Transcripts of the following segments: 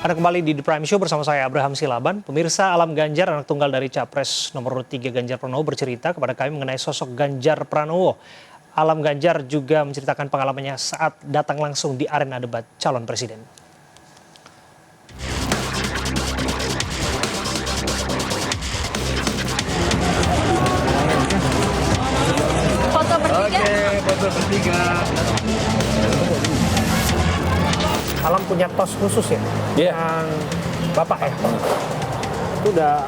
Anda kembali di The Prime Show bersama saya Abraham Silaban. Pemirsa, Alam Ganjar, anak tunggal dari Capres nomor 3 Ganjar Pranowo, bercerita kepada kami mengenai sosok Ganjar Pranowo. Alam Ganjar juga menceritakan pengalamannya saat datang langsung di arena debat calon presiden. Foto bertiga. Oke, foto bertiga. Alam punya tos khusus ya? Iya. Yang Bapak ya? Itu udah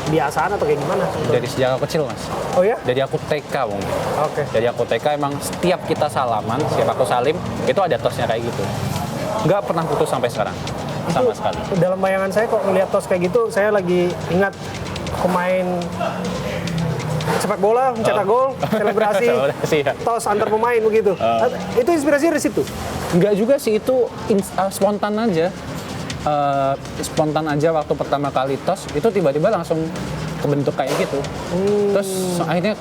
kebiasaan atau kayak gimana? Dari sejak aku kecil, Mas. Oh ya? Dari aku TK, Bang. Oke. Dari aku TK emang setiap kita salaman, setiap aku salim, itu ada tosnya kayak gitu. Nggak pernah putus sampai sekarang. Sama sekali. Dalam bayangan saya kok ngeliat tos kayak gitu, saya lagi ingat pemain sepak bola mencetak gol, selebrasi, Ya. tos antar pemain begitu. Itu inspirasinya dari situ? Nggak juga sih, itu spontan aja. Spontan aja waktu pertama kali tos, itu tiba-tiba langsung kebentuk kayak gitu. Terus akhirnya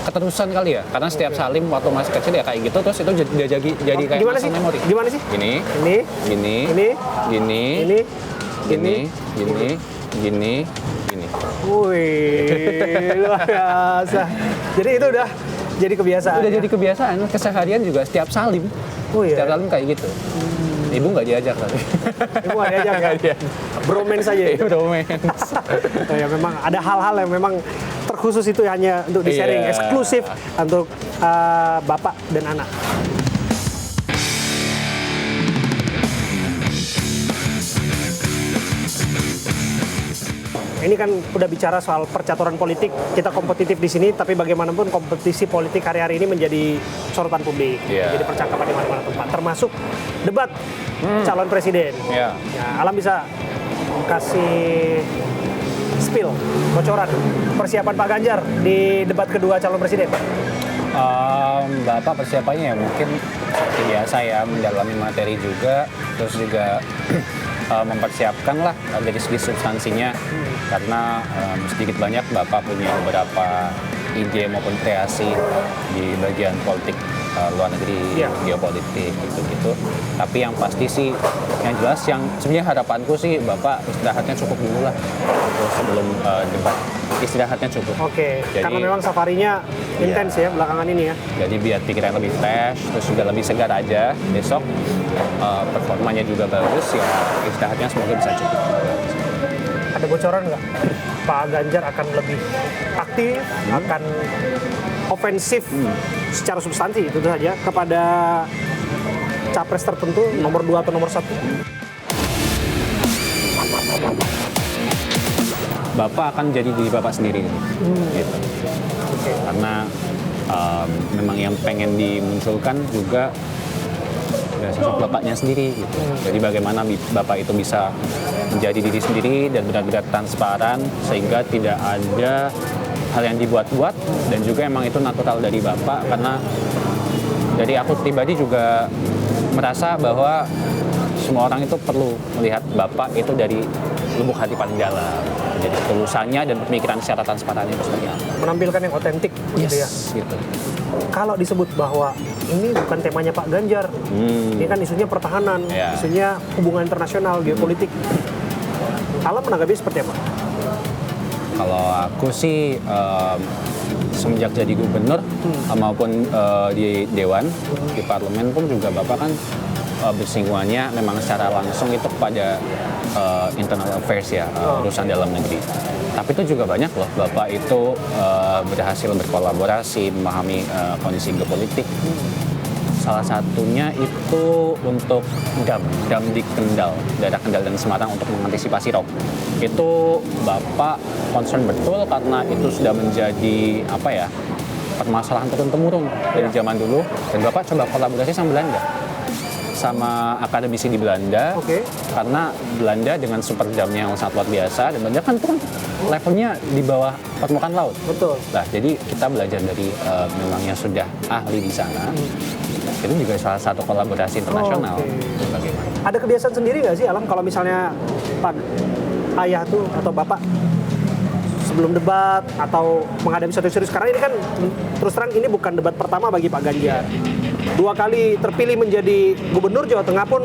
keterusan kali ya, karena setiap salim waktu masih kecil ya kayak gitu, terus itu jadi kayak Gimana muscle sih? memory. Gimana sih? Gini, Ini, gini, ini, gini, ini, gini, gini, gini, gini. Wih, luar biasa. Jadi itu udah jadi kebiasaan. Udah jadi kebiasaan, keseharian juga setiap salim. Oh iya. Setiap salim kayak gitu. Ibu nggak diajak tapi. Ibu nggak diajak ya? Bromance saja ya? Itu romance. Oh ya, memang ada hal-hal yang memang terkhusus itu hanya untuk di-sharing, Iya. eksklusif untuk bapak dan anak. Ini kan udah bicara soal percaturan politik, kita kompetitif di sini, tapi bagaimanapun kompetisi politik hari-hari ini menjadi sorotan publik, Iya. jadi percakapan di mana-mana tempat, termasuk debat calon presiden. Iya. Ya, Alam bisa kasih spill, bocoran persiapan Pak Ganjar di debat kedua calon presiden. Bapak persiapannya ya mungkin seperti biasa ya, mendalami materi juga, terus juga mempersiapkan lah dari segi substansinya, karena sedikit banyak Bapak punya beberapa ide maupun kreasi di bagian politik luar negeri, Iya. geopolitik gitu-gitu. Tapi yang pasti sih, yang jelas yang sebenarnya harapanku sih Bapak istirahatnya cukup dulu lah gitu, sebelum debat. Istirahatnya cukup. Oke, Jadi- karena memang safarinya intens ya belakangan ini ya. Jadi biar pikiran lebih fresh, terus juga lebih segar aja. Besok performanya juga bagus, ya istirahatnya semoga bisa cukup. Ada bocoran nggak? Pak Ganjar akan lebih aktif, akan ofensif secara substansi itu saja kepada capres tertentu, nomor 2 atau nomor 1? Bapak akan jadi diri Bapak sendiri gitu. Karena memang yang pengen dimunculkan juga ya, sosok Bapaknya sendiri gitu. Jadi bagaimana Bapak itu bisa menjadi diri sendiri dan benar-benar transparan sehingga tidak ada hal yang dibuat-buat, dan juga emang itu natural dari Bapak. Karena dari aku pribadi juga merasa bahwa semua orang itu perlu melihat Bapak itu dari lubuk hati paling dalam. Jadi ketulusannya dan pemikiran secara transparannya itu seperti apa. Menampilkan yang otentik gitu ya. Gitu. Kalau disebut bahwa ini bukan temanya Pak Ganjar, ini kan isunya pertahanan, Iya. isunya hubungan internasional, geopolitik. Alam menanggapi seperti apa? Kalau aku sih semenjak jadi gubernur maupun di dewan, di parlemen pun juga Bapak kan bersinggungannya memang secara langsung itu kepada internal affairs ya, urusan dalam negeri. Tapi itu juga banyak loh, Bapak itu berhasil berkolaborasi, memahami kondisi geopolitik. Salah satunya itu untuk dam di Kendal, daerah Kendal dan Semarang untuk mengantisipasi rop. Itu Bapak concern betul karena itu sudah menjadi permasalahan turun-temurun dari zaman dulu, dan Bapak coba kolaborasi sama Belanda. Sama akademisi di Belanda, karena Belanda dengan super damnya yang sangat luar biasa, dan Belanda kan itu kan levelnya di bawah permukaan laut. Betul. Nah, jadi kita belajar dari memang yang sudah ahli di sana. Itu juga salah satu kolaborasi internasional. Bagaimana? Ada kebiasaan sendiri nggak sih Alam kalau misalnya Pak Ayah tuh atau Bapak sebelum debat atau menghadapi suatu isu? Karena ini kan terus terang ini bukan debat pertama bagi Pak Ganjar. 2 kali terpilih menjadi gubernur Jawa Tengah pun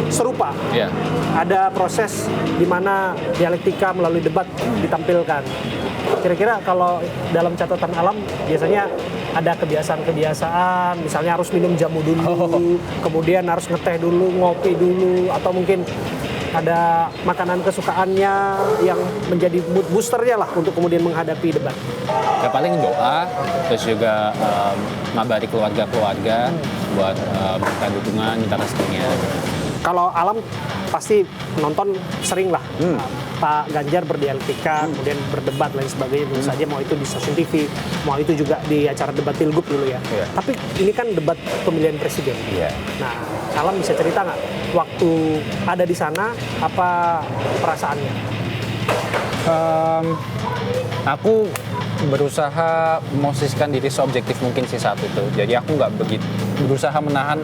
serupa. Iya. Ada proses di mana dialektika melalui debat ditampilkan. Kira-kira kalau dalam catatan Alam biasanya ada kebiasaan-kebiasaan, misalnya harus minum jamu dulu, kemudian harus ngeteh dulu, ngopi dulu, atau mungkin ada makanan kesukaannya yang menjadi mood boosternya lah untuk kemudian menghadapi debat. Ya paling doa, terus juga ngabari keluarga-keluarga buat minta dukungan, minta restunya. Kalau Alam pasti nonton sering lah Pak Ganjar berdialektika, kemudian berdebat lain sebagainya, tentu saja mau itu di stasiun TV, mau itu juga di acara debat Pilgub dulu ya. Iya. Tapi ini kan debat pemilihan presiden. Iya. Nah, Alam bisa cerita nggak waktu ada di sana apa perasaannya? Aku berusaha memosisikan diri seobjektif mungkin sih saat itu. Jadi aku nggak begitu berusaha menahan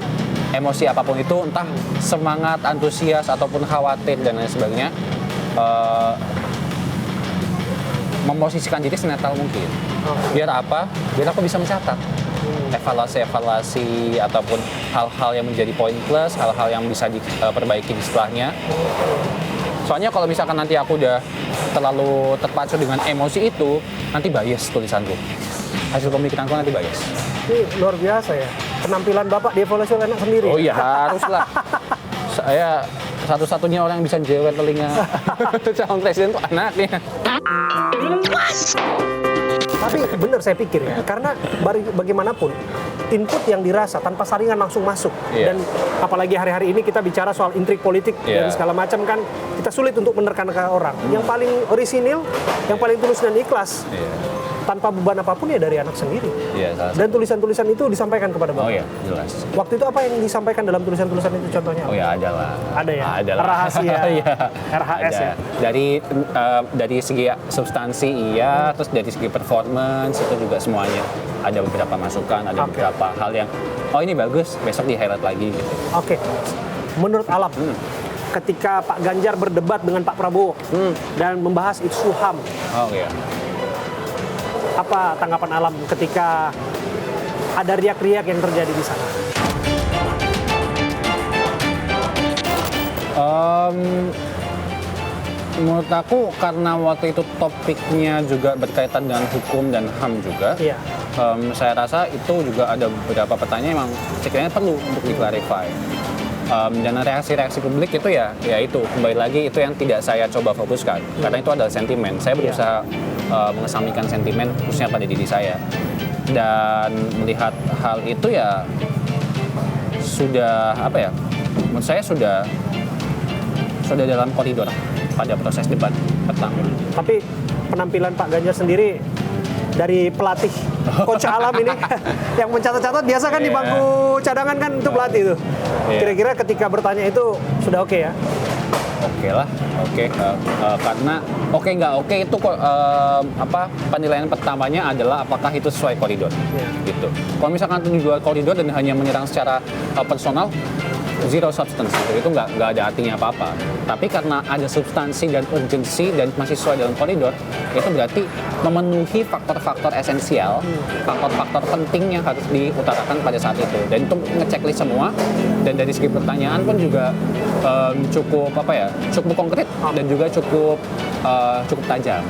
emosi apapun itu, entah semangat, antusias ataupun khawatir dan lain sebagainya. Memosisikan diri senetral mungkin. Biar apa? Biar aku bisa mencatat evaluasi ataupun hal-hal yang menjadi poin plus, hal-hal yang bisa diperbaiki di setelahnya. Soalnya kalau misalkan nanti aku udah terlalu terpacu dengan emosi itu, nanti bias tulisanku. Hasil pemikiranku nanti bias. Ini luar biasa ya. Penampilan Bapak dievaluasi oleh anak sendiri. Oh iya, haruslah. Saya satu-satunya orang yang bisa jewer telinga calon presiden tuh anaknya. Tapi benar saya pikir ya, karena bagaimanapun input yang dirasa tanpa saringan langsung masuk. Iya. Dan apalagi hari-hari ini kita bicara soal intrik politik Iya. dan segala macam kan, kita sulit untuk menerka-nerka orang. Yang paling orisinil, yang paling tulus dan ikhlas, Iya. tanpa beban apapun ya dari anak sendiri. Iya, salah satu. Dan tulisan-tulisan itu disampaikan kepada Bapak. Oh iya, jelas. Waktu itu apa yang disampaikan dalam tulisan-tulisan itu contohnya? Oh ya, ada lah. Ada ya? Ada lah. Rahasia. Iya. RHS Ada. ya? Dari segi substansi iya, terus dari segi performance itu juga semuanya. Ada beberapa masukan, ada Oke. beberapa hal yang oh ini bagus, besok di highlight lagi gitu. Oke. Menurut Alam, ketika Pak Ganjar berdebat dengan Pak Prabowo dan membahas isu HAM, Oh iya. apa tanggapan Alam ketika ada riak-riak yang terjadi di sana? Menurut aku karena waktu itu topiknya juga berkaitan dengan hukum dan HAM juga, Iya. saya rasa itu juga ada beberapa pertanyaan yang sekiranya perlu untuk diklarifikasi. Dan reaksi-reaksi publik itu ya itu kembali lagi itu yang tidak saya coba fokuskan karena itu adalah sentimen. Saya berusaha mengesampingkan sentimen khususnya pada diri saya dan melihat hal itu ya sudah apa ya? Menurut saya sudah dalam koridor pada proses debat pertama. Tapi penampilan Pak Ganjar sendiri dari pelatih Coach Alam ini yang mencatat-catat biasa kan di Iya. bangku cadangan kan itu pelatih tuh. Iya. Kira-kira ketika bertanya itu sudah oke ya? Oke lah, oke. Karena oke nggak oke itu kok penilaian pertamanya adalah apakah itu sesuai koridor, gitu. Kalau misalkan itu di luar koridor dan hanya menyerang secara personal, zero substance itu nggak ada artinya apa-apa. Tapi karena ada substansi dan urgensi dan masih sesuai dalam koridor, itu berarti memenuhi faktor-faktor esensial, faktor-faktor penting yang harus diutarakan pada saat itu. Dan itu ngeceklis semua. Dan dari segi pertanyaan pun juga cukup konkret dan juga cukup tajam.